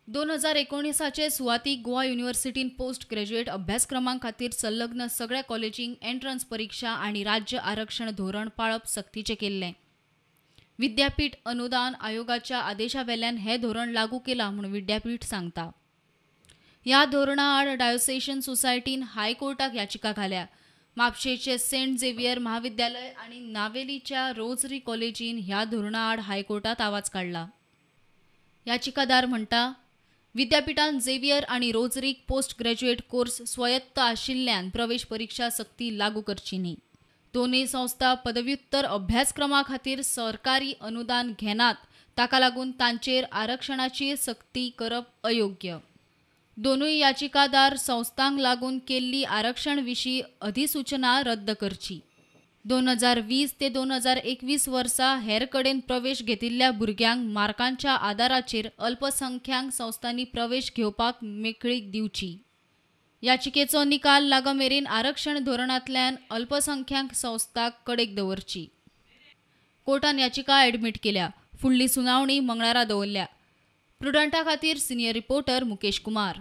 2019चे सुवातीक Goa युनिव्हर्सिटीन post graduate अभ्यासक्रमां खातीर संलग्न सगळ्या कॉलेजींक एंट्रन्स परीक्षा आणि राज्य आरक्षण धोरण पाळप सक्तीचें केल्लें. विद्यापीठ अनुदान आयोगाच्या आदेशावेल्यान हे धोरण लागू केलां म्हूण विद्यापीठ सांगता. ह्या धोरणा आड डायोसेशन सोसायटीन हायकोर्टाक याचिका घाल्या. म्हापशेचे सेंट झेवियर महाविद्यालय आणि नावेलीच्या रोझरी कॉलेजीन ह्या धोरणा आड हायकोर्टात आवाज काढला. याचिकादार म्हणटा, विद्यापीठान झेवियर आणि रोझरीक पोस्ट ग्रॅज्युएट कोर्स स्वायत्त आशिल्ल्यान प्रवेश परीक्षा सक्ती लागू करची न्ही. दोनूय संस्था पदव्युत्तर अभ्यासक्रमा खातीर सरकारी अनुदान घेनात, ताका लागून तांचेर आरक्षणाची सक्ती करप अयोग्य. दोनूय याचिकादार संस्थांक लागून केल्ली आरक्षण विशीं अधिसूचना रद्द करची. 2020 ते 2021 वर्सा हेर कडेन प्रवेश घेतिल्ल्या भुरग्यांक मार्कांच्या आदाराचेर अल्पसंख्यांक संस्थांनी प्रवेश घेवपाक मेकळीक दिवची. याचिकेचो निकाल लागमेरेन आरक्षण धोरणांतल्यान अल्पसंख्यांक संस्थांक कडेक दवरची. कोर्टान याचिका एडमीट केल्या. फुडली सुनावणी मंगळारा दवरल्या. प्रुडंटा खातीर सिनियर रिपोर्टर मुकेश कुमार.